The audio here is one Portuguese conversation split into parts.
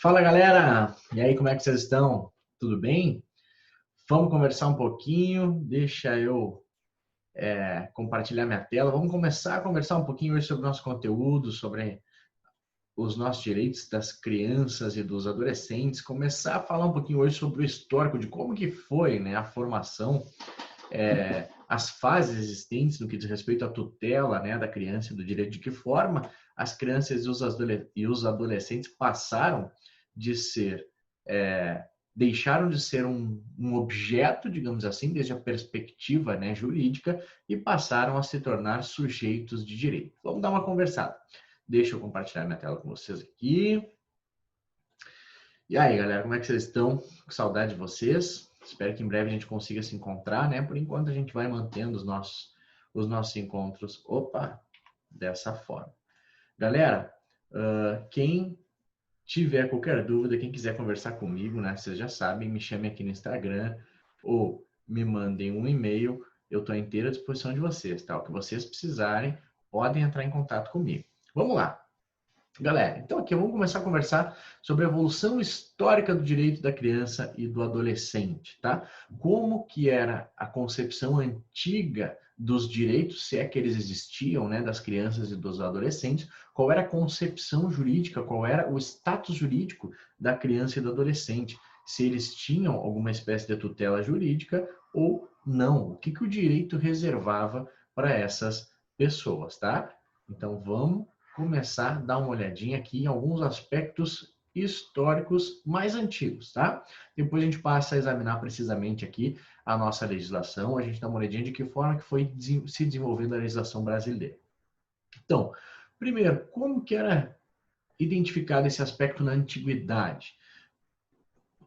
Fala galera! E aí, como é que vocês estão? Tudo bem? Vamos conversar um pouquinho. Deixa eu compartilhar minha tela. Vamos começar a conversar um pouquinho hoje sobre o nosso conteúdo, sobre os nossos direitos das crianças e dos adolescentes. Começar a falar um pouquinho hoje sobre o histórico de como que foi, né, a formação, as fases existentes no que diz respeito à tutela, né, da criança e do direito, de que forma as crianças e os adolescentes passaram de ser, deixaram de ser um objeto, digamos assim, desde a perspectiva, né, jurídica, e passaram a se tornar sujeitos de direito. Vamos dar uma conversada. Deixa eu compartilhar minha tela com vocês aqui. E aí, galera, como é que vocês estão? Com saudade de vocês. Espero que em breve a gente consiga se encontrar, né? Por enquanto a gente vai mantendo os nossos encontros, dessa forma. Galera, quem tiver qualquer dúvida, quem quiser conversar comigo, né? Vocês já sabem, me chamem aqui no Instagram ou me mandem um e-mail. Eu estou inteira à disposição de vocês, tá? O que vocês precisarem, podem entrar em contato comigo. Vamos lá. Galera, então aqui vamos começar a conversar sobre a evolução histórica do direito da criança e do adolescente, tá? Como que era a concepção antiga dos direitos, se é que eles existiam, né, das crianças e dos adolescentes, qual era a concepção jurídica, qual era o status jurídico da criança e do adolescente, se eles tinham alguma espécie de tutela jurídica ou não, o que que o direito reservava para essas pessoas, tá? Então vamos começar a dar uma olhadinha aqui em alguns aspectos históricos mais antigos, tá? Depois a gente passa a examinar precisamente aqui a nossa legislação, a gente dá uma olhadinha de que forma que foi se desenvolvendo a legislação brasileira. Então, primeiro, como que era identificado esse aspecto na antiguidade?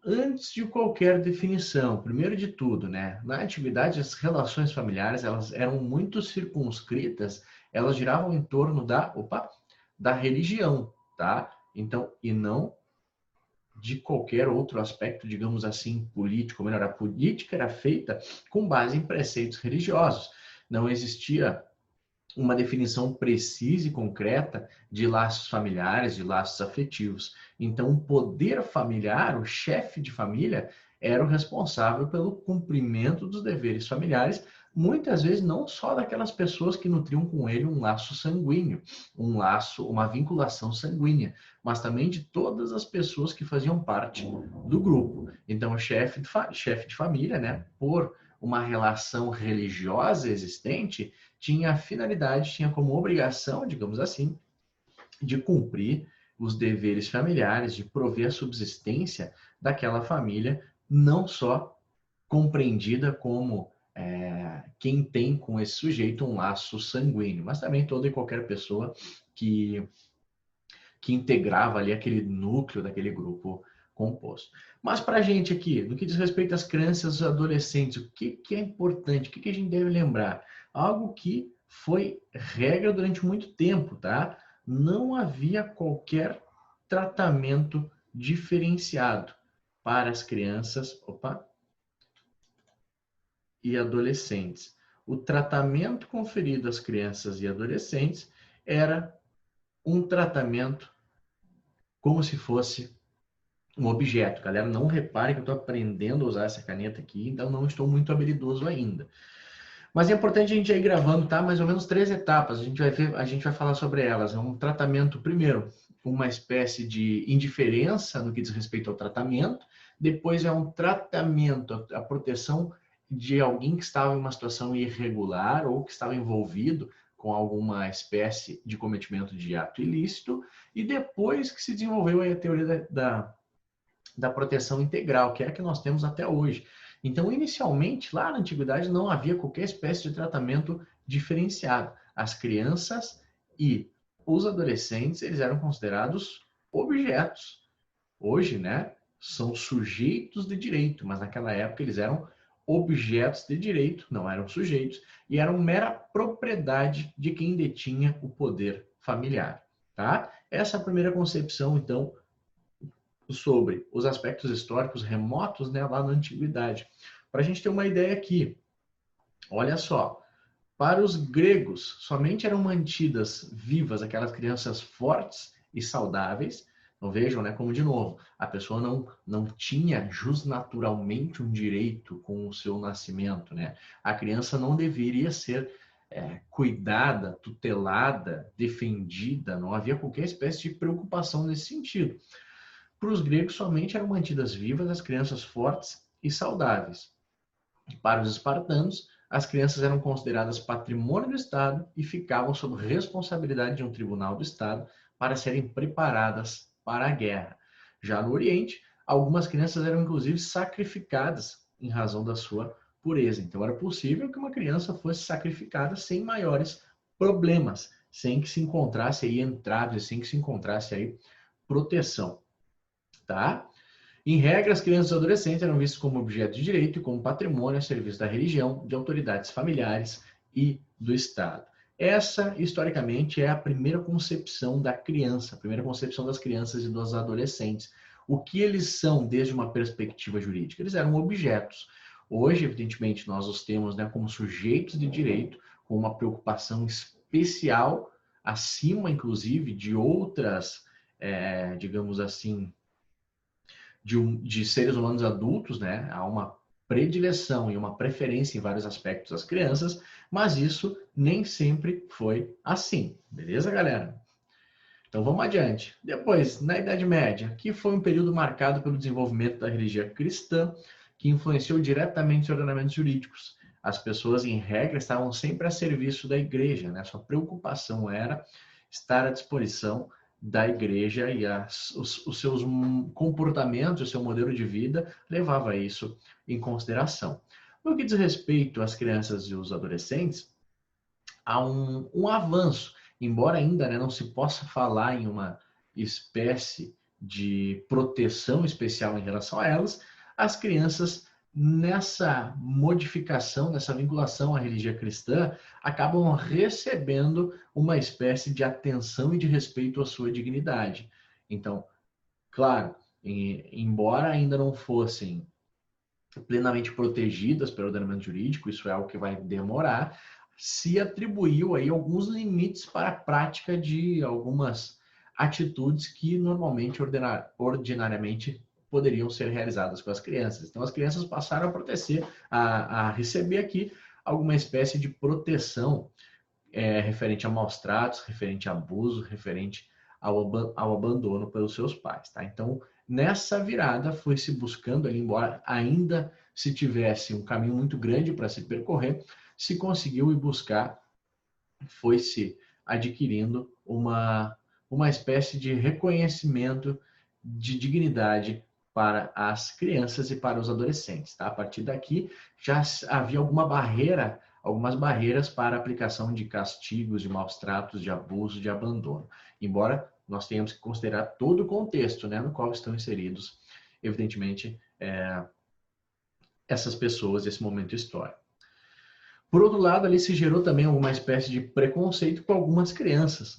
Antes de qualquer definição, primeiro de tudo, né? Na antiguidade, as relações familiares, elas eram muito circunscritas, elas giravam em torno da religião, tá? Então, e não de qualquer outro aspecto, digamos assim, político. Melhor, a política era feita com base em preceitos religiosos. Não existia uma definição precisa e concreta de laços familiares, de laços afetivos. Então, o poder familiar, o chefe de família, era o responsável pelo cumprimento dos deveres familiares, muitas vezes não só daquelas pessoas que nutriam com ele um laço sanguíneo, um laço, uma vinculação sanguínea, mas também de todas as pessoas que faziam parte do grupo. Então, o chefe de família, né, por uma relação religiosa existente, tinha a finalidade, tinha como obrigação, digamos assim, de cumprir os deveres familiares, de prover a subsistência daquela família, não só compreendida como quem tem com esse sujeito um laço sanguíneo, mas também toda e qualquer pessoa que integrava ali aquele núcleo daquele grupo composto. Mas para a gente aqui, no que diz respeito às crianças e adolescentes, o que é importante, o que a gente deve lembrar? Algo que foi regra durante muito tempo, tá? Não havia qualquer tratamento diferenciado para as crianças, e adolescentes. O tratamento conferido às crianças e adolescentes era um tratamento como se fosse um objeto. Galera, não repare que eu estou aprendendo a usar essa caneta aqui, então não estou muito habilidoso ainda. Mas é importante a gente ir gravando, tá? Mais ou menos 3 etapas. A gente vai falar sobre elas. É um tratamento, primeiro, uma espécie de indiferença no que diz respeito ao tratamento. Depois é um tratamento, a proteção de alguém que estava em uma situação irregular ou que estava envolvido com alguma espécie de cometimento de ato ilícito. E depois que se desenvolveu a teoria da proteção integral, que é a que nós temos até hoje. Então, inicialmente, lá na antiguidade, não havia qualquer espécie de tratamento diferenciado. As crianças e os adolescentes, eles eram considerados objetos. Hoje, né, são sujeitos de direito, mas naquela época eles eram objetos de direito, não eram sujeitos, e eram mera propriedade de quem detinha o poder familiar, tá? Essa é a primeira concepção, então, sobre os aspectos históricos remotos, né, lá na antiguidade. Para a gente ter uma ideia aqui, olha só, para os gregos, somente eram mantidas vivas aquelas crianças fortes e saudáveis, Então vejam, né, como de novo, a pessoa não tinha justnaturalmente um direito com o seu nascimento, né? A criança não deveria ser cuidada, tutelada, defendida, não havia qualquer espécie de preocupação nesse sentido. Para os gregos, somente eram mantidas vivas as crianças fortes e saudáveis. Para os espartanos, as crianças eram consideradas patrimônio do Estado e ficavam sob responsabilidade de um tribunal do Estado para serem preparadas para a guerra. Já no Oriente, algumas crianças eram inclusive sacrificadas em razão da sua pureza. Então era possível que uma criança fosse sacrificada sem maiores problemas, sem que se encontrasse aí entraves, sem que se encontrasse aí proteção, tá? Em regra, as crianças e adolescentes eram vistos como objeto de direito e como patrimônio a serviço da religião, de autoridades familiares e do Estado. Essa, historicamente, é a primeira concepção da criança, a primeira concepção das crianças e dos adolescentes. O que eles são desde uma perspectiva jurídica? Eles eram objetos. Hoje, evidentemente, nós os temos, né, como sujeitos de direito, com uma preocupação especial, acima, inclusive, de outras, digamos assim, de seres humanos adultos, né? Há uma predileção e uma preferência em vários aspectos das crianças, mas isso nem sempre foi assim, beleza, galera? Então vamos adiante. Depois, na Idade Média, que foi um período marcado pelo desenvolvimento da religião cristã, que influenciou diretamente os ordenamentos jurídicos. As pessoas, em regra, estavam sempre a serviço da igreja, né? Sua preocupação era estar à disposição da igreja e os seus comportamentos, o seu modelo de vida levava isso em consideração. No que diz respeito às crianças e os adolescentes, há um avanço, embora ainda, né, não se possa falar em uma espécie de proteção especial em relação a elas, as crianças nessa modificação, nessa vinculação à religião cristã, acabam recebendo uma espécie de atenção e de respeito à sua dignidade. Então, claro, embora ainda não fossem plenamente protegidas pelo ordenamento jurídico, isso é algo que vai demorar, se atribuiu aí alguns limites para a prática de algumas atitudes que normalmente ordinariamente poderiam ser realizadas com as crianças. Então as crianças passaram a proteger, a receber aqui alguma espécie de proteção referente a maus tratos, referente a abuso, referente ao abandono pelos seus pais, tá? Então nessa virada foi se buscando ali, embora ainda se tivesse um caminho muito grande para se percorrer, se conseguiu ir buscar, foi se adquirindo uma espécie de reconhecimento de dignidade para as crianças e para os adolescentes, tá? A partir daqui já havia algumas barreiras para a aplicação de castigos, de maus tratos, de abuso, de abandono. Embora nós tenhamos que considerar todo o contexto, né, no qual estão inseridos, evidentemente, essas pessoas, esse momento histórico. Por outro lado, ali se gerou também alguma espécie de preconceito com algumas crianças,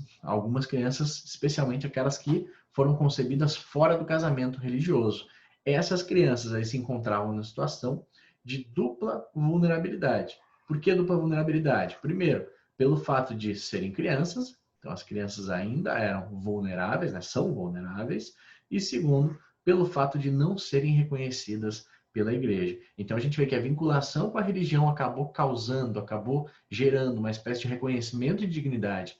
especialmente aquelas que foram concebidas fora do casamento religioso. Essas crianças aí se encontravam na situação de dupla vulnerabilidade. Por que dupla vulnerabilidade? Primeiro, pelo fato de serem crianças, então as crianças ainda eram vulneráveis, né, são vulneráveis, e segundo, pelo fato de não serem reconhecidas pela igreja. Então a gente vê que a vinculação com a religião acabou gerando uma espécie de reconhecimento de dignidade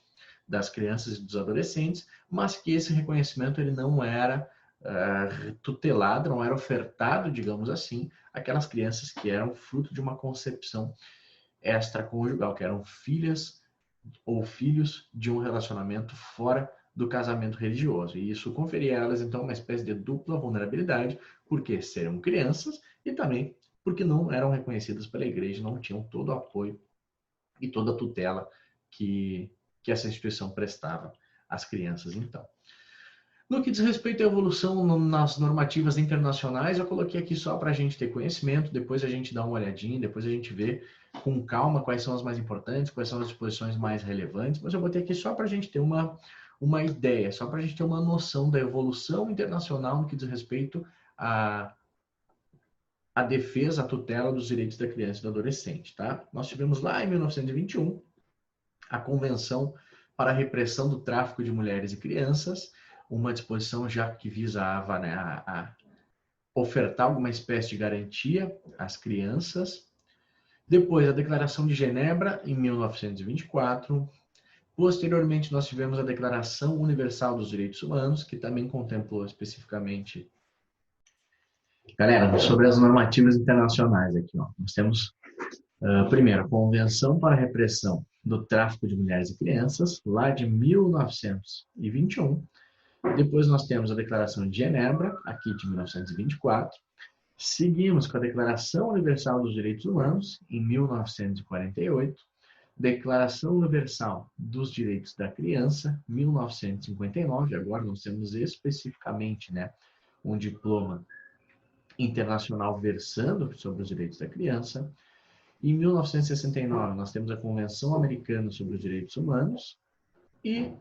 das crianças e dos adolescentes, mas que esse reconhecimento ele não era tutelado, não era ofertado, digamos assim, àquelas crianças que eram fruto de uma concepção extraconjugal, que eram filhas ou filhos de um relacionamento fora do casamento religioso. E isso conferia a elas, então, uma espécie de dupla vulnerabilidade, porque seriam crianças e também porque não eram reconhecidas pela igreja, não tinham todo o apoio e toda a tutela que essa instituição prestava às crianças, então. No que diz respeito à evolução nas normativas internacionais, eu coloquei aqui só para a gente ter conhecimento, depois a gente dá uma olhadinha, depois a gente vê com calma quais são as mais importantes, quais são as disposições mais relevantes, mas eu botei aqui só para a gente ter uma ideia, só para a gente ter uma noção da evolução internacional no que diz respeito à defesa, à tutela dos direitos da criança e do adolescente, tá? Nós tivemos lá em 1921 a Convenção para a Repressão do Tráfico de Mulheres e Crianças, uma disposição já que visava, né, a ofertar alguma espécie de garantia às crianças. Depois, a Declaração de Genebra, em 1924. Posteriormente, nós tivemos a Declaração Universal dos Direitos Humanos, que também contemplou especificamente... Galera, sobre as normativas internacionais aqui, ó. Nós temos, primeiro, a Convenção para a Repressão do Tráfico de Mulheres e Crianças, lá de 1921. Depois nós temos a Declaração de Genebra, aqui de 1924. Seguimos com a Declaração Universal dos Direitos Humanos, em 1948. Declaração Universal dos Direitos da Criança, 1959. Agora nós temos especificamente, né, um diploma internacional versando sobre os direitos da criança. Em 1969, nós temos a Convenção Americana sobre os Direitos Humanos e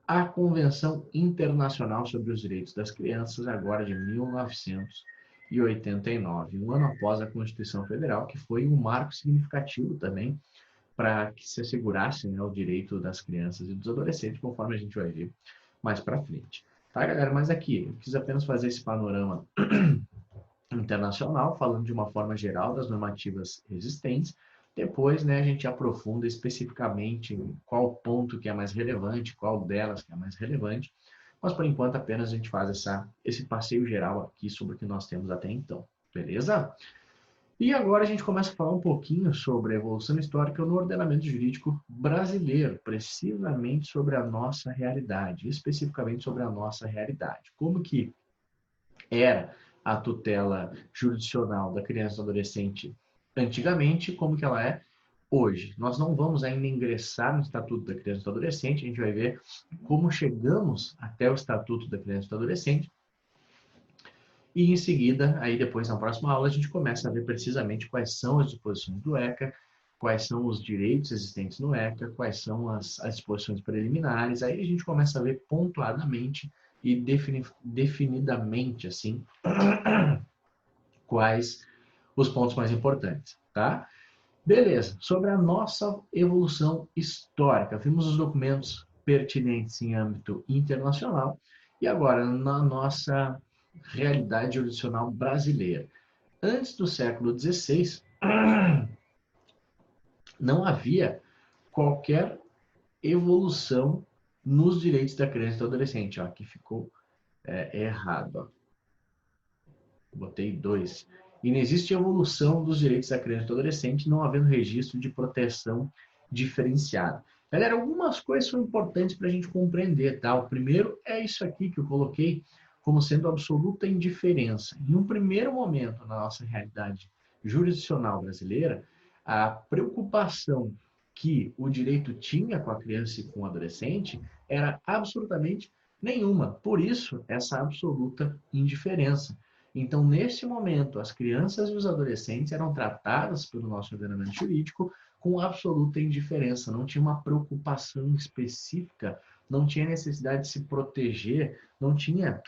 a Convenção Internacional sobre os Direitos das Crianças, agora de 1989, um ano após a Constituição Federal, que foi um marco significativo também para que se assegurasse, né, o direito das crianças e dos adolescentes, conforme a gente vai ver mais para frente. Tá, galera? Mas aqui, eu quis apenas fazer esse panorama internacional, falando de uma forma geral das normativas existentes. Depois, né, a gente aprofunda especificamente em qual ponto que é mais relevante, qual delas que é mais relevante. Mas, por enquanto, apenas a gente faz esse passeio geral aqui sobre o que nós temos até então. Beleza? E agora a gente começa a falar um pouquinho sobre a evolução histórica no ordenamento jurídico brasileiro, precisamente sobre a nossa realidade, especificamente sobre a nossa realidade. Como que era a tutela jurisdicional da criança e do adolescente antigamente, como que ela é hoje. Nós não vamos ainda ingressar no Estatuto da Criança e do Adolescente, a gente vai ver como chegamos até o Estatuto da Criança e do Adolescente. E em seguida, aí depois na próxima aula, a gente começa a ver precisamente quais são as disposições do ECA, quais são os direitos existentes no ECA, quais são as disposições preliminares. Aí a gente começa a ver pontuadamente e definidamente, assim, quais os pontos mais importantes, tá? Beleza, sobre a nossa evolução histórica, vimos os documentos pertinentes em âmbito internacional e agora na nossa realidade jurisdicional brasileira. Antes do século XVI, não havia qualquer evolução nos direitos da criança e do adolescente. Ó, aqui ficou errado. Ó. Botei 2. E não existe evolução dos direitos da criança e do adolescente, não havendo registro de proteção diferenciada. Galera, algumas coisas são importantes para a gente compreender, tá? O primeiro é isso aqui que eu coloquei como sendo absoluta indiferença. Em um primeiro momento, na nossa realidade jurisdicional brasileira, a preocupação que o direito tinha com a criança e com o adolescente era absolutamente nenhuma. Por isso, essa absoluta indiferença. Então, nesse momento, as crianças e os adolescentes eram tratadas pelo nosso ordenamento jurídico com absoluta indiferença. Não tinha uma preocupação específica, não tinha necessidade de se proteger, não tinha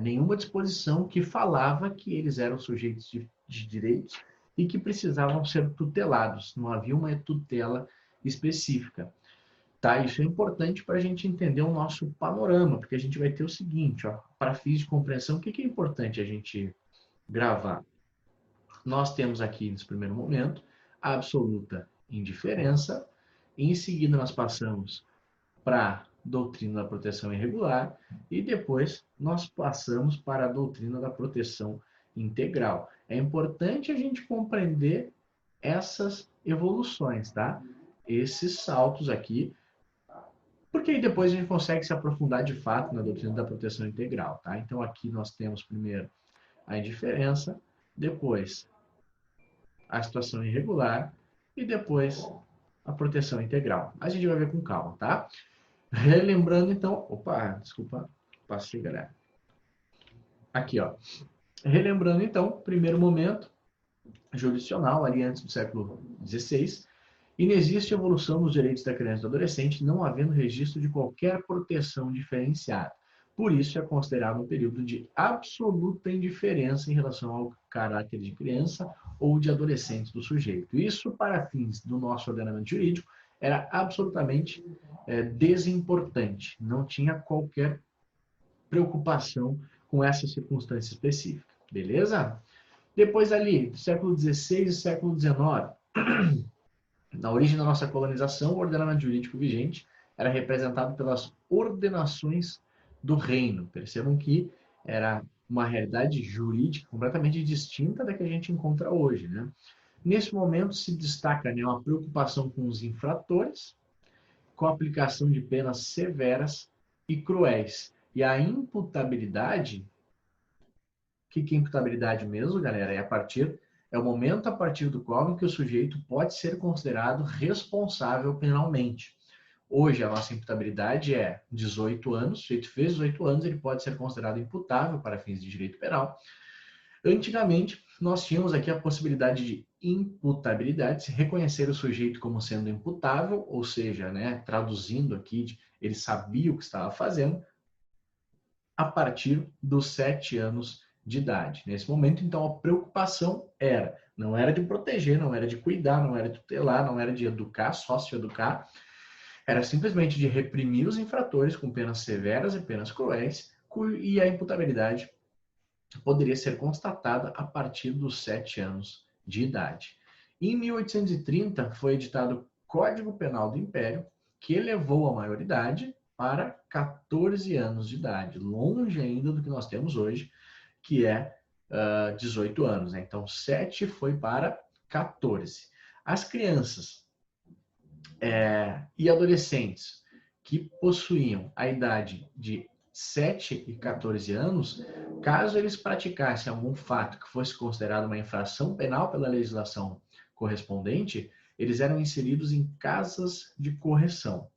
nenhuma disposição que falava que eles eram sujeitos de direitos e que precisavam ser tutelados. Não havia uma tutela específica. Tá? Isso é importante para a gente entender o nosso panorama, porque a gente vai ter o seguinte, ó, para fins de compreensão, o que é importante a gente gravar? Nós temos aqui, nesse primeiro momento, a absoluta indiferença, em seguida nós passamos para doutrina da proteção irregular e depois nós passamos para a doutrina da proteção integral. É importante a gente compreender essas evoluções, tá? Esses saltos aqui, porque aí depois a gente consegue se aprofundar de fato na doutrina da proteção integral, tá? Então aqui nós temos primeiro a indiferença, depois a situação irregular e depois a proteção integral. A gente vai ver com calma, tá? Relembrando, então... Opa, desculpa. Passei, galera. Aqui, ó. Relembrando, então, primeiro momento jurisdicional, ali antes do século XVI, inexiste evolução dos direitos da criança e do adolescente, não havendo registro de qualquer proteção diferenciada. Por isso, é considerado um período de absoluta indiferença em relação ao caráter de criança ou de adolescente do sujeito. Isso, para fins do nosso ordenamento jurídico, era absolutamente desimportante, não tinha qualquer preocupação com essa circunstância específica, beleza? Depois ali, século XVI e século XIX, na origem da nossa colonização, o ordenamento jurídico vigente era representado pelas ordenações do reino. Percebam que era uma realidade jurídica completamente distinta da que a gente encontra hoje, né? Nesse momento se destaca, né, uma preocupação com os infratores, com a aplicação de penas severas e cruéis. E a imputabilidade, o que é imputabilidade mesmo, galera? É o momento a partir do qual em que o sujeito pode ser considerado responsável penalmente. Hoje, a nossa imputabilidade é 18 anos. O sujeito fez 18 anos, ele pode ser considerado imputável para fins de direito penal. Antigamente, nós tínhamos aqui a possibilidade de imputabilidade, se reconhecer o sujeito como sendo imputável, ou seja, né, traduzindo aqui, ele sabia o que estava fazendo, a partir dos 7 anos de idade. Nesse momento, então, a preocupação não era de proteger, não era de cuidar, não era de tutelar, não era de educar, socioeducar, era simplesmente de reprimir os infratores com penas severas e penas cruéis, e a imputabilidade poderia ser constatada a partir dos 7 anos de idade. Em 1830, foi editado o Código Penal do Império, que elevou a maioridade para 14 anos de idade, longe ainda do que nós temos hoje, que é 18 anos. Né? Então, 7 foi para 14. As crianças e adolescentes que possuíam a idade de 7 e 14 anos, caso eles praticassem algum fato que fosse considerado uma infração penal pela legislação correspondente, eles eram inseridos em casas de correção,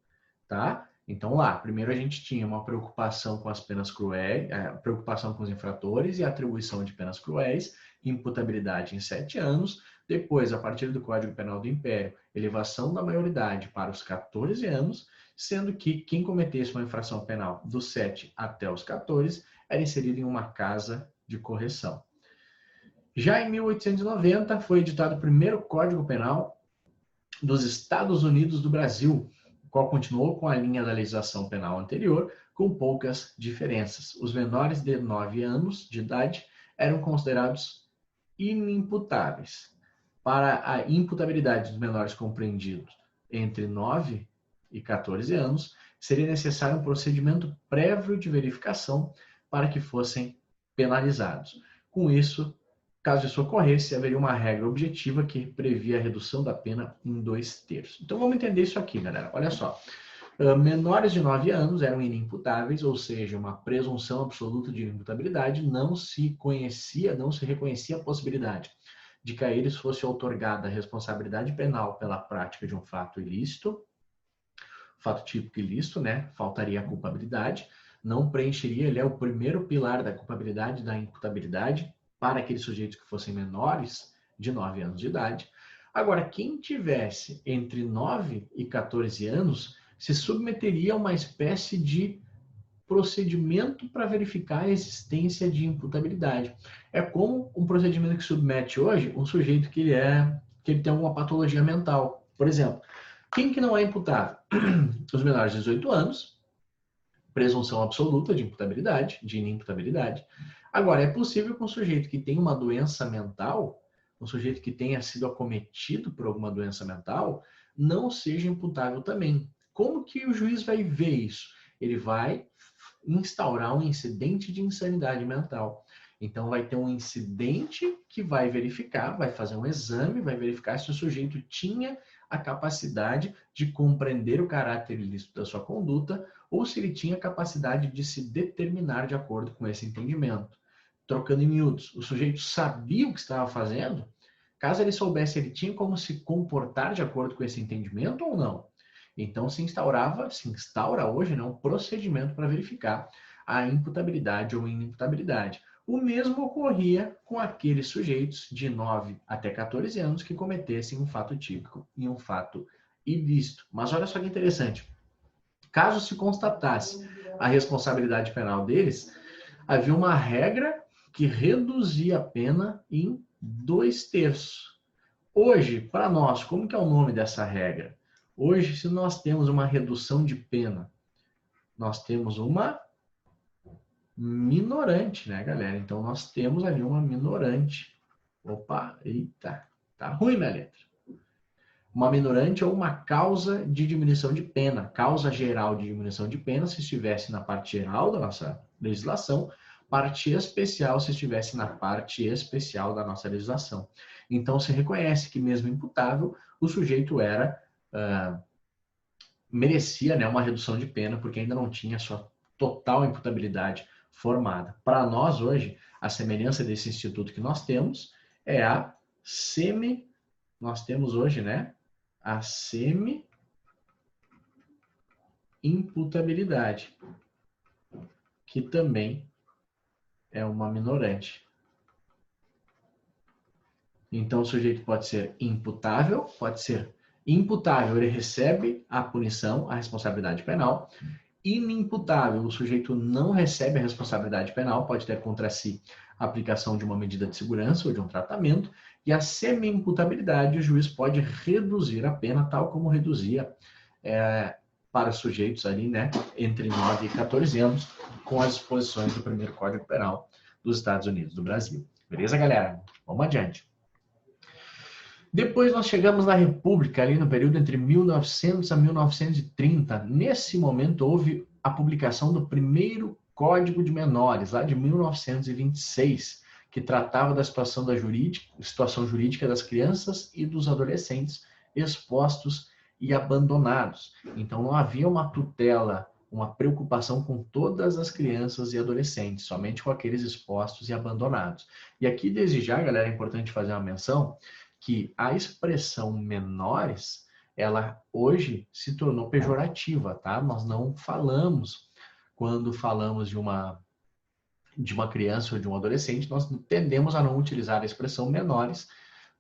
tá? Então lá, primeiro a gente tinha uma preocupação com as penas cruéis, preocupação com os infratores e atribuição de penas cruéis, imputabilidade em 7 anos. Depois, a partir do Código Penal do Império, elevação da maioridade para os 14 anos, sendo que quem cometesse uma infração penal dos 7 até os 14 era inserido em uma casa de correção. Já em 1890 foi editado o primeiro Código Penal dos Estados Unidos do Brasil, o qual continuou com a linha da legislação penal anterior, com poucas diferenças. Os menores de 9 anos de idade eram considerados inimputáveis. Para a imputabilidade dos menores compreendidos entre 9 e 14 anos, seria necessário um procedimento prévio de verificação para que fossem penalizados. Com isso, caso isso ocorresse, haveria uma regra objetiva que previa a redução da pena em 2/3. Então vamos entender isso aqui, galera. Olha só. Menores de 9 anos eram inimputáveis, ou seja, uma presunção absoluta de inimputabilidade, não se reconhecia a possibilidade de que a eles fosse outorgada a responsabilidade penal pela prática de um fato ilícito, fato típico ilícito, né? Faltaria a culpabilidade, não preencheria, ele é o primeiro pilar da culpabilidade, da imputabilidade, para aqueles sujeitos que fossem menores de 9 anos de idade. Agora, quem tivesse entre 9 e 14 anos se submeteria a uma espécie de procedimento para verificar a existência de imputabilidade. É como um procedimento que submete hoje um sujeito que ele tem alguma patologia mental. Por exemplo, quem que não é imputável? Os menores de 18 anos, presunção absoluta de imputabilidade, de inimputabilidade. Agora, é possível que um sujeito que tem uma doença mental, um sujeito que tenha sido acometido por alguma doença mental, não seja imputável também. Como que o juiz vai ver isso? Ele vai instaurar um incidente de insanidade mental. Então, vai ter um incidente que vai verificar, vai fazer um exame, vai verificar se o sujeito tinha a capacidade de compreender o caráter ilícito da sua conduta ou se ele tinha capacidade de se determinar de acordo com esse entendimento. Trocando em miúdos, o sujeito sabia o que estava fazendo? Caso ele soubesse, ele tinha como se comportar de acordo com esse entendimento ou não? Então, se instaura hoje, né, um procedimento para verificar a imputabilidade ou inimputabilidade. O mesmo ocorria com aqueles sujeitos de 9 até 14 anos que cometessem um fato típico e um fato ilícito. Mas olha só que interessante. Caso se constatasse a responsabilidade penal deles, havia uma regra que reduzia a pena em 2/3. Hoje, para nós, como que é o nome dessa regra? Hoje, se nós temos uma redução de pena, nós temos uma minorante, né, galera? Então, nós temos ali uma minorante. Opa, eita, tá ruim minha letra. Uma minorante ou uma causa de diminuição de pena. Causa geral de diminuição de pena, se estivesse na parte geral da nossa legislação, parte especial, se estivesse na parte especial da nossa legislação. Então, se reconhece que mesmo imputável, o sujeito merecia, né, uma redução de pena, porque ainda não tinha sua total imputabilidade formada. Para nós, hoje, a semelhança desse instituto que nós temos é a nós temos hoje, né, a semi-imputabilidade, que também é uma minorante. Então, o sujeito pode ser imputável, pode ser imputável, ele recebe a punição, a responsabilidade penal. Inimputável, o sujeito não recebe a responsabilidade penal, pode ter contra si a aplicação de uma medida de segurança ou de um tratamento. E a semi-imputabilidade, o juiz pode reduzir a pena, tal como reduzia para sujeitos ali, né, entre 9 e 14 anos, com as disposições do primeiro Código Penal dos Estados Unidos, do Brasil. Beleza, galera? Vamos adiante. Depois nós chegamos na República, ali no período entre 1900 a 1930. Nesse momento houve a publicação do primeiro Código de Menores, lá de 1926, que tratava da situação jurídica das crianças e dos adolescentes expostos e abandonados. Então não havia uma tutela, uma preocupação com todas as crianças e adolescentes, somente com aqueles expostos e abandonados. E aqui, desde já, galera, é importante fazer uma menção que a expressão menores, ela hoje se tornou pejorativa, tá? Nós não falamos, quando falamos de uma criança ou de um adolescente, nós tendemos a não utilizar a expressão menores,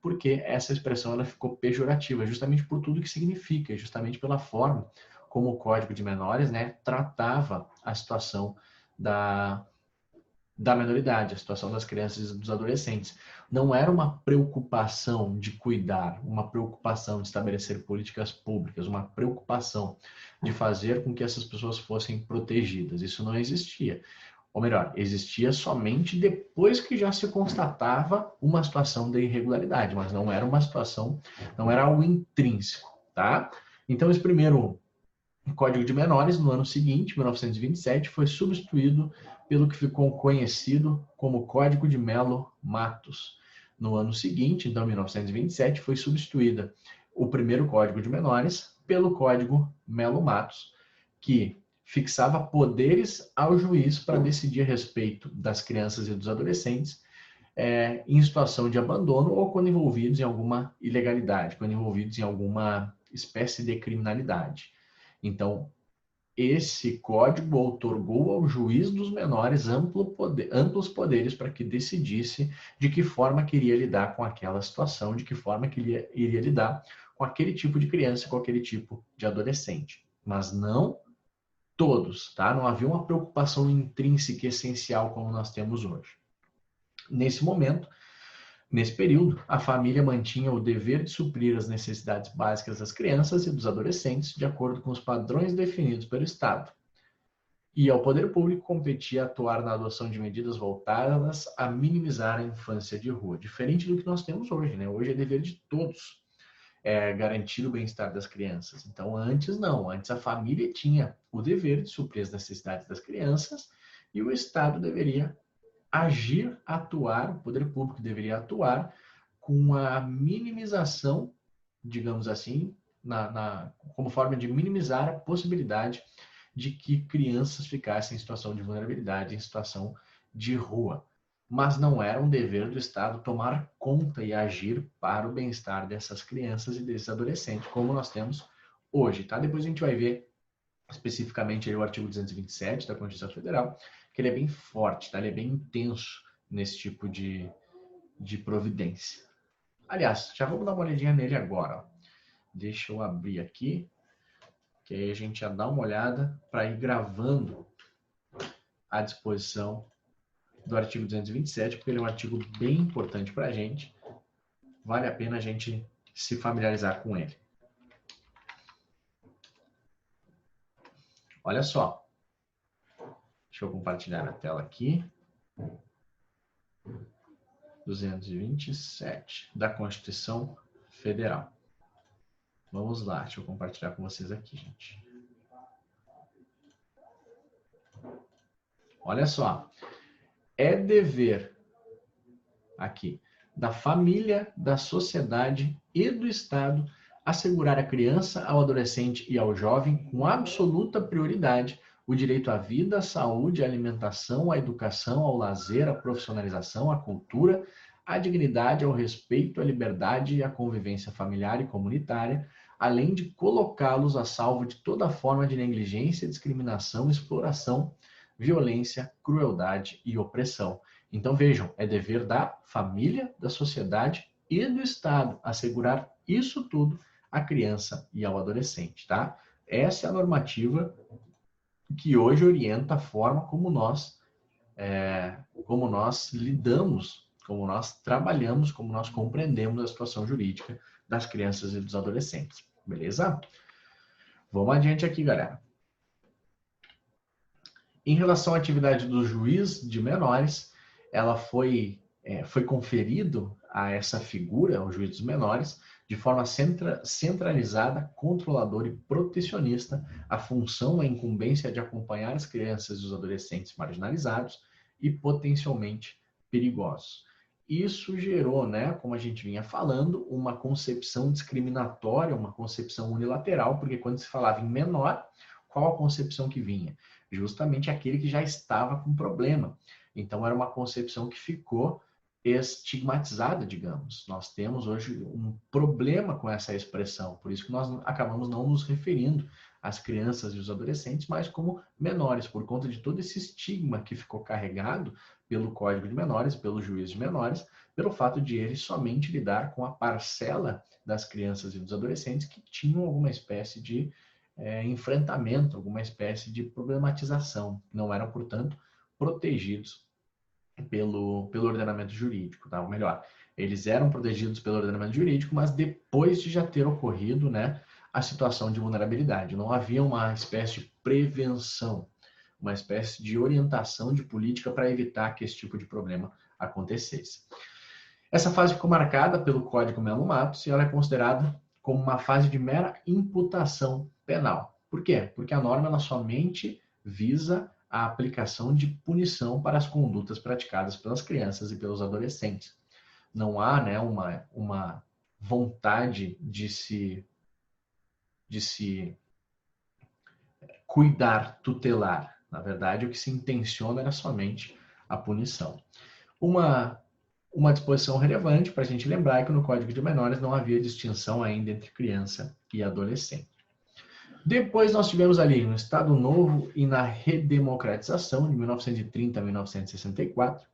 porque essa expressão ela ficou pejorativa, justamente por tudo que significa, justamente pela forma como o Código de Menores, né, tratava a situação da menoridade, a situação das crianças e dos adolescentes. Não era uma preocupação de cuidar, uma preocupação de estabelecer políticas públicas, uma preocupação de fazer com que essas pessoas fossem protegidas. Isso não existia. Ou melhor, existia somente depois que já se constatava uma situação de irregularidade, mas não era uma situação, não era algo intrínseco, tá? Então, esse primeiro Código de Menores, no ano seguinte, 1927, foi substituído pelo que ficou conhecido como Código de Mello-Matos. No ano seguinte, então, 1927, foi substituída o primeiro Código de Menores pelo Código Mello-Matos, que fixava poderes ao juiz para decidir a respeito das crianças e dos adolescentes em situação de abandono ou quando envolvidos em alguma ilegalidade, quando envolvidos em alguma espécie de criminalidade. Então, esse código outorgou ao juiz dos menores amplos poderes para que decidisse de que forma queria lidar com aquela situação, de que forma que ele iria lidar com aquele tipo de criança, com aquele tipo de adolescente. Mas não todos, tá? Não havia uma preocupação intrínseca e essencial como nós temos hoje. Nesse período, a família mantinha o dever de suprir as necessidades básicas das crianças e dos adolescentes de acordo com os padrões definidos pelo Estado. E ao poder público competia atuar na adoção de medidas voltadas a minimizar a infância de rua, diferente do que nós temos hoje, né? Hoje é dever de todos garantir o bem-estar das crianças. Então, antes não. Antes a família tinha o dever de suprir as necessidades das crianças e o Estado deveria agir, atuar, o poder público deveria atuar com a minimização, digamos assim, como forma de minimizar a possibilidade de que crianças ficassem em situação de vulnerabilidade, em situação de rua. Mas não era um dever do Estado tomar conta e agir para o bem-estar dessas crianças e desses adolescentes, como nós temos hoje, tá? Depois a gente vai ver especificamente aí o artigo 227 da Constituição Federal, que ele é bem forte, tá? Ele é bem intenso nesse tipo de providência. Aliás, já vamos dar uma olhadinha nele agora. Ó. Deixa eu abrir aqui, que aí a gente já dá uma olhada para ir gravando a disposição do artigo 227, porque ele é um artigo bem importante para a gente. Vale a pena a gente se familiarizar com ele. Olha só. Deixa eu compartilhar a tela aqui. 227 da Constituição Federal. Vamos lá, deixa eu compartilhar com vocês aqui, gente. Olha só. É dever aqui da família, da sociedade e do Estado assegurar à criança, ao adolescente e ao jovem, com absoluta prioridade, o direito à vida, à saúde, à alimentação, à educação, ao lazer, à profissionalização, à cultura, à dignidade, ao respeito, à liberdade e à convivência familiar e comunitária, além de colocá-los a salvo de toda forma de negligência, discriminação, exploração, violência, crueldade e opressão. Então vejam, é dever da família, da sociedade e do Estado assegurar isso tudo à criança e ao adolescente, tá? Essa é a normativa que hoje orienta a forma como nós lidamos, como nós trabalhamos, como nós compreendemos a situação jurídica das crianças e dos adolescentes. Beleza? Vamos adiante aqui, galera. Em relação à atividade do juiz de menores, ela foi conferido a essa figura, o juiz dos menores, de forma centralizada, controladora e protecionista, a função, a incumbência de acompanhar as crianças e os adolescentes marginalizados e potencialmente perigosos. Isso gerou, né, como a gente vinha falando, uma concepção discriminatória, uma concepção unilateral, porque quando se falava em menor, qual a concepção que vinha? Justamente aquele que já estava com problema. Então, era uma concepção que ficou estigmatizada, digamos. Nós temos hoje um problema com essa expressão, por isso que nós acabamos não nos referindo às crianças e os adolescentes, mas como menores, por conta de todo esse estigma que ficou carregado pelo Código de Menores, pelo juiz de menores, pelo fato de ele somente lidar com a parcela das crianças e dos adolescentes que tinham alguma espécie de enfrentamento, alguma espécie de problematização. Não eram, portanto, protegidos pelo ordenamento jurídico, tá? Ou melhor, eles eram protegidos pelo ordenamento jurídico, mas depois de já ter ocorrido, né, a situação de vulnerabilidade. Não havia uma espécie de prevenção, uma espécie de orientação de política para evitar que esse tipo de problema acontecesse. Essa fase ficou marcada pelo Código Melo Matos e ela é considerada como uma fase de mera imputação penal. Por quê? Porque a norma ela somente visa a aplicação de punição para as condutas praticadas pelas crianças e pelos adolescentes. Não há, né, uma vontade de se cuidar, tutelar. Na verdade, o que se intenciona era somente a punição. Uma disposição relevante para a gente lembrar é que no Código de Menores não havia distinção ainda entre criança e adolescente. Depois nós tivemos ali no Estado Novo e na redemocratização de 1930 a 1964.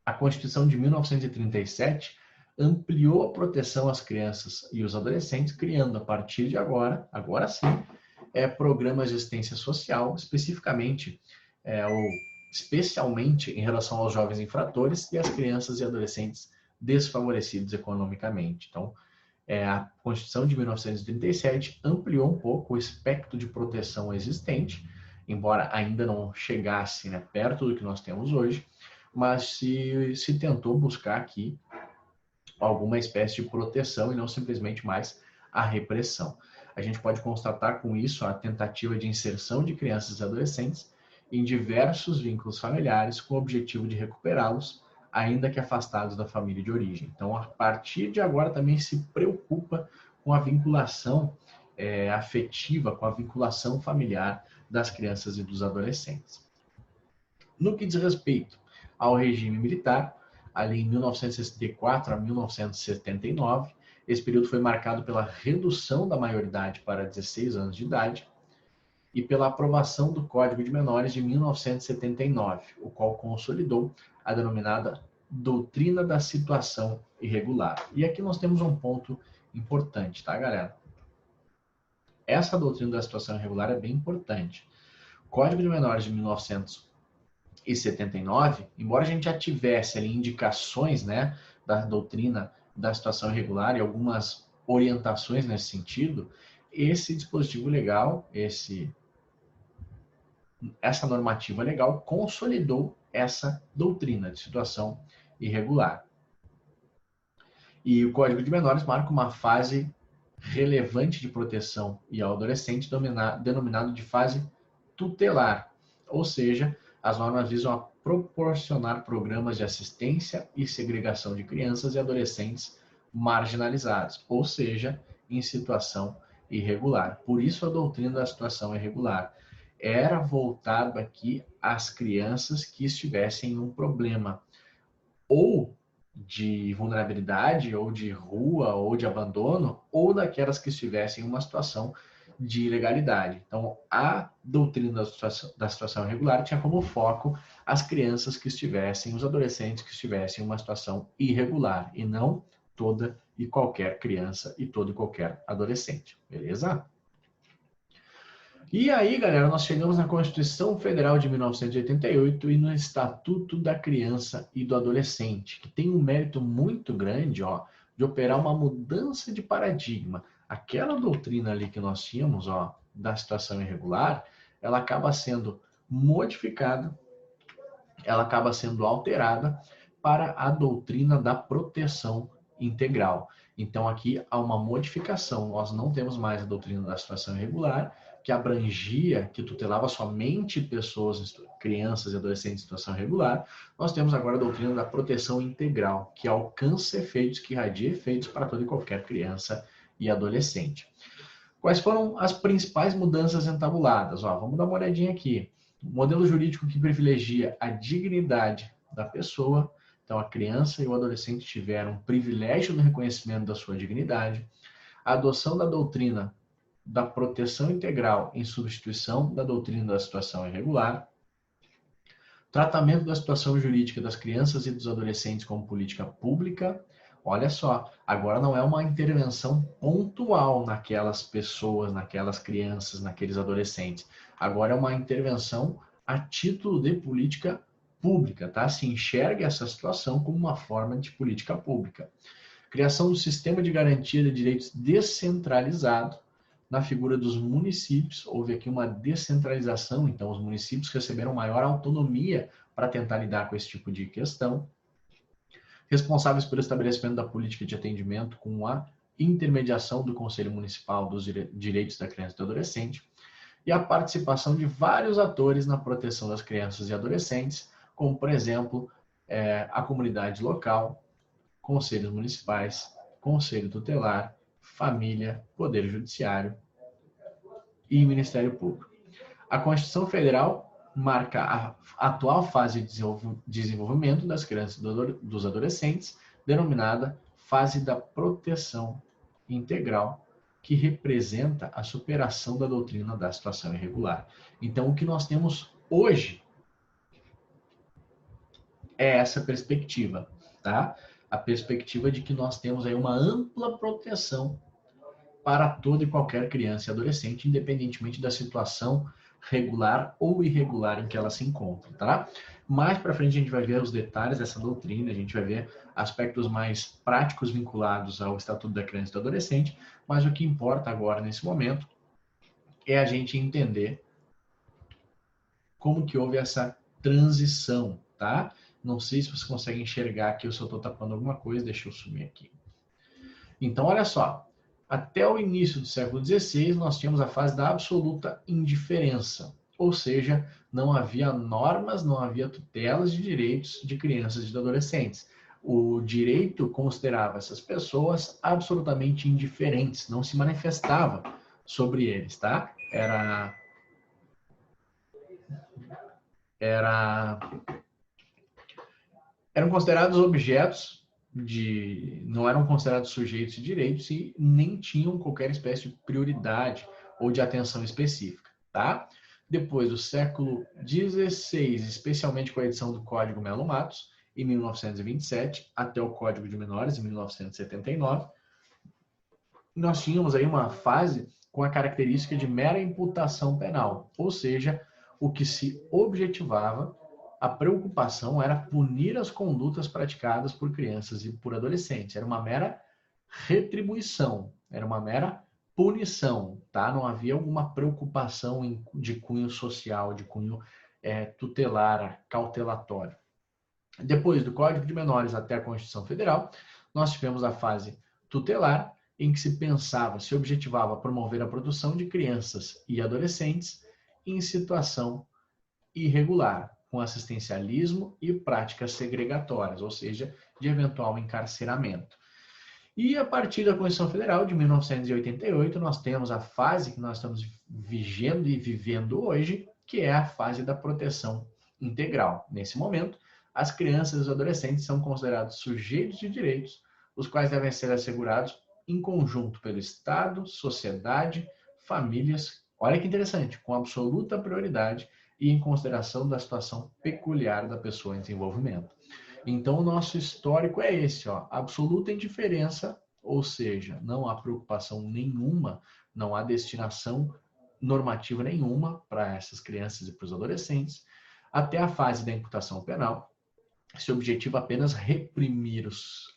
A Constituição de 1937 ampliou a proteção às crianças e os adolescentes, criando a partir de agora sim, programas de assistência social, especialmente em relação aos jovens infratores e às crianças e adolescentes desfavorecidos economicamente. Então, a Constituição de 1937 ampliou um pouco o espectro de proteção existente, embora ainda não chegasse, né, perto do que nós temos hoje, mas se tentou buscar aqui alguma espécie de proteção e não simplesmente mais a repressão. A gente pode constatar com isso a tentativa de inserção de crianças e adolescentes em diversos vínculos familiares com o objetivo de recuperá-los, ainda que afastados da família de origem. Então, a partir de agora, também se preocupa com a vinculação afetiva, com a vinculação familiar das crianças e dos adolescentes. No que diz respeito ao regime militar, ali em 1964 a 1979, esse período foi marcado pela redução da maioridade para 16 anos de idade e pela aprovação do Código de Menores de 1979, o qual consolidou a denominada doutrina da situação irregular. E aqui nós temos um ponto importante, tá, galera? Essa doutrina da situação irregular é bem importante. O Código de Menores de 1979, embora a gente já tivesse ali indicações, né, da doutrina da situação irregular e algumas orientações nesse sentido, esse dispositivo legal, esse essa normativa legal consolidou essa doutrina de situação irregular. E o Código de Menores marca uma fase relevante de proteção e ao adolescente denominado de fase tutelar, ou seja, as normas visam a proporcionar programas de assistência e segregação de crianças e adolescentes marginalizados, ou seja, em situação irregular. Por isso a doutrina da situação irregular era voltada aqui às crianças que estivessem em um problema ou de vulnerabilidade, ou de rua, ou de abandono, ou daquelas que estivessem em uma situação de ilegalidade. Então, a doutrina da situação irregular tinha como foco as crianças que estivessem, os adolescentes que estivessem em uma situação irregular, e não toda e qualquer criança e todo e qualquer adolescente. Beleza? E aí, galera, nós chegamos na Constituição Federal de 1988 e no Estatuto da Criança e do Adolescente, que tem um mérito muito grande, ó, de operar uma mudança de paradigma. Aquela doutrina ali que nós tínhamos, ó, da situação irregular, ela acaba sendo modificada, ela acaba sendo alterada para a doutrina da proteção integral. Então, aqui há uma modificação. Nós não temos mais a doutrina da situação irregular, que abrangia, que tutelava somente pessoas, crianças e adolescentes em situação irregular. Nós temos agora a doutrina da proteção integral, que alcança efeitos, que irradia efeitos para toda e qualquer criança e adolescente. Quais foram as principais mudanças entabuladas? Ó, vamos dar uma olhadinha aqui. O modelo jurídico que privilegia a dignidade da pessoa. Então, a criança e o adolescente tiveram o privilégio do reconhecimento da sua dignidade. A adoção da doutrina da proteção integral em substituição da doutrina da situação irregular, tratamento da situação jurídica das crianças e dos adolescentes como política pública. Olha só, agora não é uma intervenção pontual naquelas pessoas, naquelas crianças, naqueles adolescentes. Agora é uma intervenção a título de política pública, tá? Se enxerga essa situação como uma forma de política pública. Criação do sistema de garantia de direitos descentralizado, na figura dos municípios, houve aqui uma descentralização, então os municípios receberam maior autonomia para tentar lidar com esse tipo de questão. Responsáveis pelo estabelecimento da política de atendimento com a intermediação do Conselho Municipal dos Direitos da Criança e do Adolescente, e a participação de vários atores na proteção das crianças e adolescentes, como, por exemplo, a comunidade local, conselhos municipais, conselho tutelar, família, Poder Judiciário e Ministério Público. A Constituição Federal marca a atual fase de desenvolvimento das crianças e dos adolescentes, denominada fase da proteção integral, que representa a superação da doutrina da situação irregular. Então, o que nós temos hoje é essa perspectiva, tá? A perspectiva de que nós temos aí uma ampla proteção para toda e qualquer criança e adolescente, independentemente da situação regular ou irregular em que ela se encontra, tá? Mais para frente a gente vai ver os detalhes dessa doutrina, a gente vai ver aspectos mais práticos vinculados ao Estatuto da Criança e do Adolescente, mas o que importa agora, nesse momento, é a gente entender como que houve essa transição, tá? Não sei se você consegue enxergar aqui ou se eu estou tapando alguma coisa, deixa eu sumir aqui. Então, olha só, até o início do século XVI, nós tínhamos a fase da absoluta indiferença, ou seja, não havia normas, não havia tutelas de direitos de crianças e de adolescentes. O direito considerava essas pessoas absolutamente indiferentes, não se manifestava sobre eles, tá? Eram considerados objetos não eram considerados sujeitos de direitos e nem tinham qualquer espécie de prioridade ou de atenção específica, tá? Depois do século XVI, especialmente com a edição do Código Melo Matos, em 1927, até o Código de Menores, em 1979, nós tínhamos aí uma fase com a característica de mera imputação penal, ou seja, o que se objetivava, a preocupação era punir as condutas praticadas por crianças e por adolescentes. Era uma mera retribuição, era uma mera punição, tá? Não havia alguma preocupação de cunho social, de cunho tutelar, cautelatório. Depois do Código de Menores até a Constituição Federal, nós tivemos a fase tutelar, em que se pensava, se objetivava promover a produção de crianças e adolescentes em situação irregular, com assistencialismo e práticas segregatórias, ou seja, de eventual encarceramento. E a partir da Constituição Federal de 1988, nós temos a fase que nós estamos vivendo e vivendo hoje, que é a fase da proteção integral. Nesse momento, as crianças e os adolescentes são considerados sujeitos de direitos, os quais devem ser assegurados em conjunto pelo Estado, sociedade, famílias, olha que interessante, com absoluta prioridade e em consideração da situação peculiar da pessoa em desenvolvimento. Então, o nosso histórico é esse, ó, absoluta indiferença, ou seja, não há preocupação nenhuma, não há destinação normativa nenhuma para essas crianças e para os adolescentes, até a fase da imputação penal, se objetiva apenas reprimir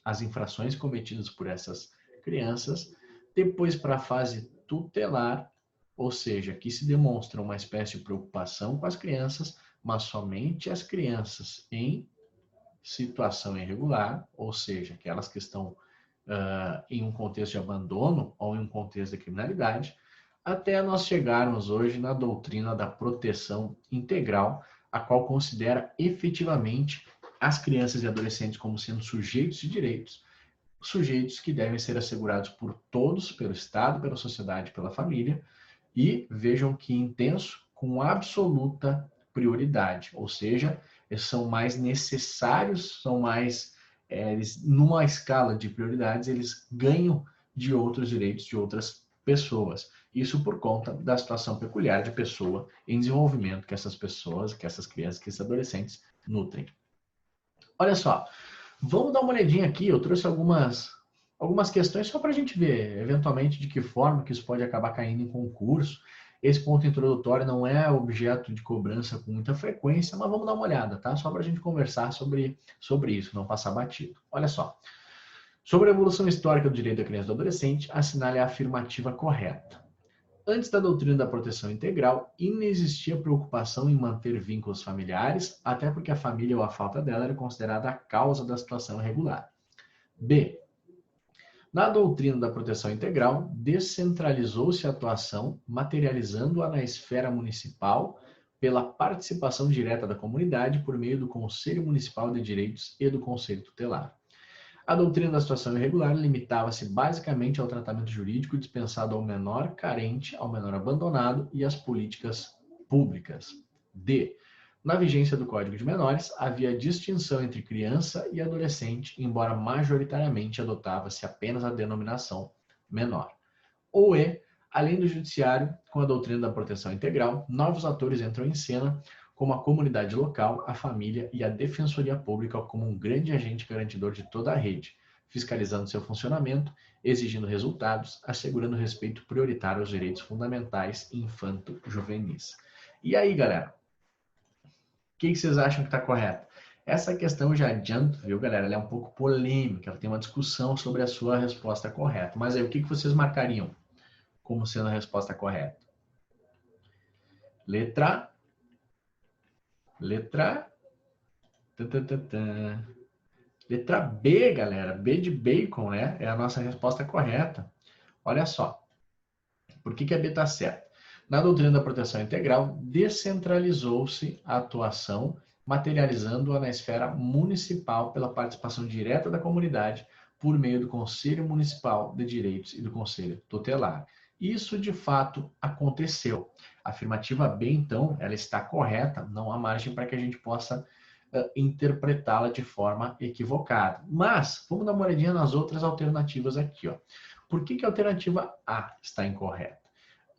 as infrações cometidas por essas crianças, depois para a fase tutelar, ou seja, que se demonstra uma espécie de preocupação com as crianças, mas somente as crianças em situação irregular, ou seja, aquelas que estão em um contexto de abandono ou em um contexto de criminalidade, até nós chegarmos hoje na doutrina da proteção integral, a qual considera efetivamente as crianças e adolescentes como sendo sujeitos de direitos, sujeitos que devem ser assegurados por todos, pelo Estado, pela sociedade, pela família, e vejam que intenso, com absoluta prioridade, ou seja, eles são mais necessários, são mais, eles, numa escala de prioridades, eles ganham de outros direitos de outras pessoas. Isso por conta da situação peculiar de pessoa em desenvolvimento que essas pessoas, que essas crianças, que esses adolescentes nutrem. Olha só, vamos dar uma olhadinha aqui, eu trouxe algumas questões só para a gente ver, eventualmente, de que forma que isso pode acabar caindo em concurso. Esse ponto introdutório não é objeto de cobrança com muita frequência, mas vamos dar uma olhada, tá? Só para a gente conversar sobre isso, não passar batido. Olha só. Sobre a evolução histórica do direito da criança e do adolescente, assinale a afirmativa correta. Antes da doutrina da proteção integral, inexistia preocupação em manter vínculos familiares, até porque a família ou a falta dela era considerada a causa da situação irregular. B. Na doutrina da proteção integral, descentralizou-se a atuação, materializando-a na esfera municipal pela participação direta da comunidade por meio do Conselho Municipal de Direitos e do Conselho Tutelar. A doutrina da situação irregular limitava-se basicamente ao tratamento jurídico dispensado ao menor carente, ao menor abandonado e às políticas públicas. D. Na vigência do Código de Menores, havia distinção entre criança e adolescente, embora majoritariamente adotava-se apenas a denominação menor. Ou E. Além do judiciário, com a doutrina da proteção integral, novos atores entram em cena, como a comunidade local, a família e a defensoria pública como um grande agente garantidor de toda a rede, fiscalizando seu funcionamento, exigindo resultados, assegurando respeito prioritário aos direitos fundamentais infanto-juvenis. E aí, galera? O que vocês acham que está correto? Essa questão eu já adianto, viu, galera? Ela é um pouco polêmica, ela tem uma discussão sobre a sua resposta correta. Mas aí, o que vocês marcariam como sendo a resposta correta? Letra B, galera. B de bacon, né? É a nossa resposta correta. Olha só. Por que a B está certa? Na doutrina da proteção integral, descentralizou-se a atuação, materializando-a na esfera municipal pela participação direta da comunidade por meio do Conselho Municipal de Direitos e do Conselho Tutelar. Isso, de fato, aconteceu. A afirmativa B, então, ela está correta, não há margem para que a gente possa interpretá-la de forma equivocada. Mas, vamos dar uma olhadinha nas outras alternativas aqui, ó. Por que a alternativa A está incorreta?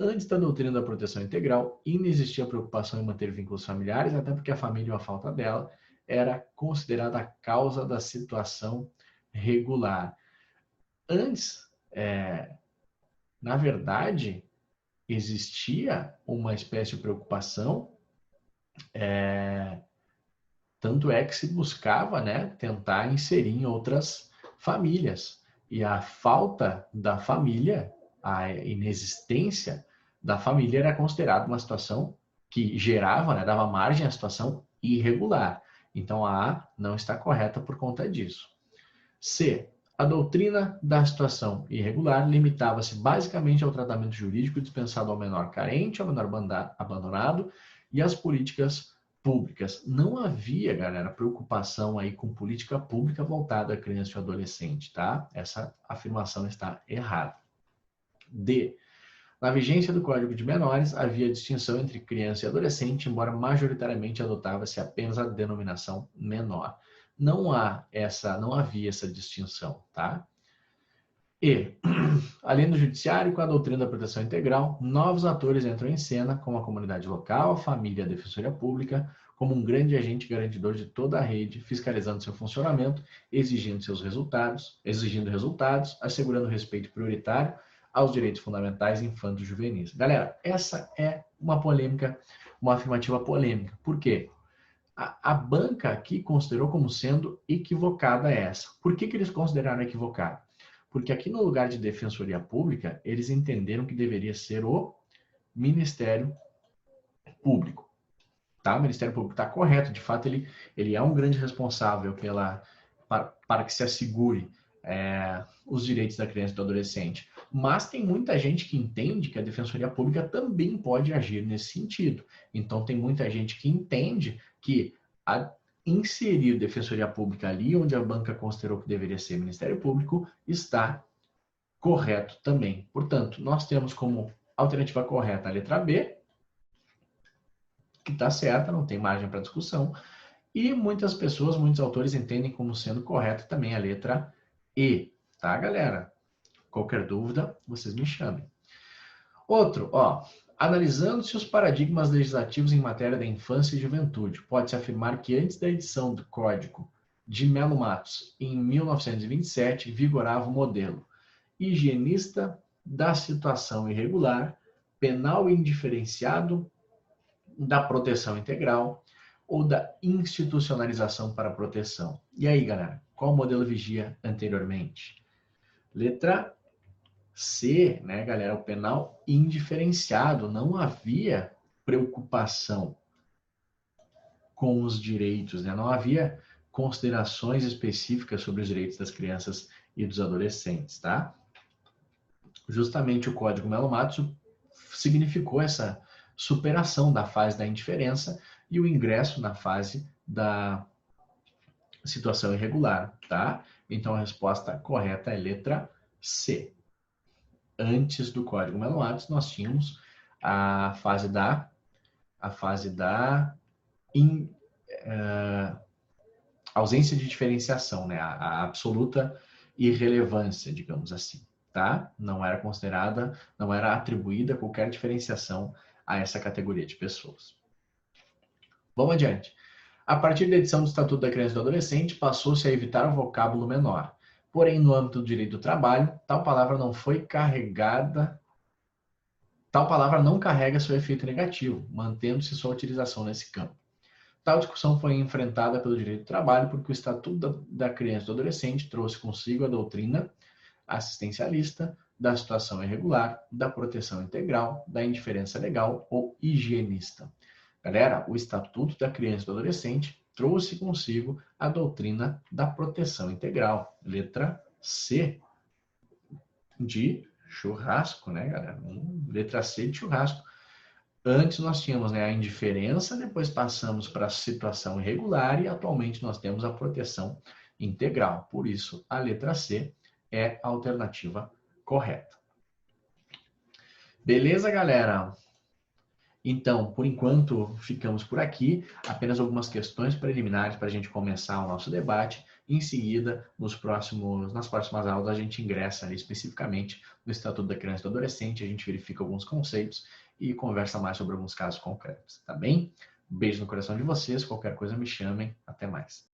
Antes da doutrina da proteção integral, inexistia preocupação em manter vínculos familiares, até porque a família ou a falta dela era considerada a causa da situação regular. Antes, na verdade, existia uma espécie de preocupação, tanto é que se buscava, né, tentar inserir em outras famílias. E a falta da família a inexistência da família era considerada uma situação que gerava, né, dava margem à situação irregular. Então, a A não está correta por conta disso. C. A doutrina da situação irregular limitava-se basicamente ao tratamento jurídico dispensado ao menor carente, ao menor abandonado e às políticas públicas. Não havia, galera, preocupação aí com política pública voltada à criança e adolescente, tá? Essa afirmação está errada. D. Na vigência do Código de Menores, havia distinção entre criança e adolescente, embora majoritariamente adotava-se apenas a denominação menor. Não havia essa distinção, tá? E, além do judiciário, com a doutrina da proteção integral, novos atores entram em cena, como a comunidade local, a família e a defensoria pública, como um grande agente garantidor de toda a rede, fiscalizando seu funcionamento, exigindo resultados, assegurando respeito prioritário aos direitos fundamentais infantos juvenis. Galera, essa é uma polêmica, uma afirmativa polêmica. Por quê? A banca aqui considerou como sendo equivocada essa. Por que eles consideraram equivocada? Porque aqui no lugar de defensoria pública, eles entenderam que deveria ser o Ministério Público. Tá? O Ministério Público está correto, de fato ele é um grande responsável para que se assegure os direitos da criança e do adolescente. Mas tem muita gente que entende que a Defensoria Pública também pode agir nesse sentido. Então tem muita gente que entende que inserir Defensoria Pública ali, onde a banca considerou que deveria ser Ministério Público, está correto também. Portanto, nós temos como alternativa correta a letra B, que está certa, não tem margem para discussão, e muitas pessoas, muitos autores entendem como sendo correta também a letra E, tá, galera? Qualquer dúvida, vocês me chamem. Outro, analisando-se os paradigmas legislativos em matéria da infância e juventude, pode-se afirmar que antes da edição do Código de Melo Matos, em 1927, vigorava o modelo higienista da situação irregular, penal indiferenciado da proteção integral ou da institucionalização para a proteção. E aí, galera, qual modelo vigia anteriormente? Letra C, né, galera? O penal indiferenciado. Não havia preocupação com os direitos, né? Não havia considerações específicas sobre os direitos das crianças e dos adolescentes, tá? Justamente o Código Melo Matos significou essa superação da fase da indiferença e o ingresso na fase da situação irregular, tá? Então a resposta correta é letra C. Antes do Código Melo Matos, nós tínhamos a fase da ausência de diferenciação, né? A absoluta irrelevância, digamos assim, tá? Não era considerada, não era atribuída qualquer diferenciação a essa categoria de pessoas. Vamos adiante. A partir da edição do Estatuto da Criança e do Adolescente, passou-se a evitar o vocábulo menor. Porém, no âmbito do direito do trabalho, tal palavra não carrega seu efeito negativo, mantendo-se sua utilização nesse campo. Tal discussão foi enfrentada pelo direito do trabalho porque o Estatuto da Criança e do Adolescente trouxe consigo a doutrina assistencialista da situação irregular, da proteção integral, da indiferença legal ou higienista. Galera, o Estatuto da Criança e do Adolescente trouxe consigo a doutrina da proteção integral. Letra C de churrasco, né, galera? Letra C de churrasco. Antes nós tínhamos, né, a indiferença, depois passamos para a situação irregular e atualmente nós temos a proteção integral. Por isso, a letra C é a alternativa correta. Beleza, galera? Então, por enquanto, ficamos por aqui. Apenas algumas questões preliminares para a gente começar o nosso debate. Em seguida, nas próximas aulas, a gente ingressa ali especificamente no Estatuto da Criança e do Adolescente, a gente verifica alguns conceitos e conversa mais sobre alguns casos concretos, tá bem? Beijo no coração de vocês, qualquer coisa me chamem, até mais.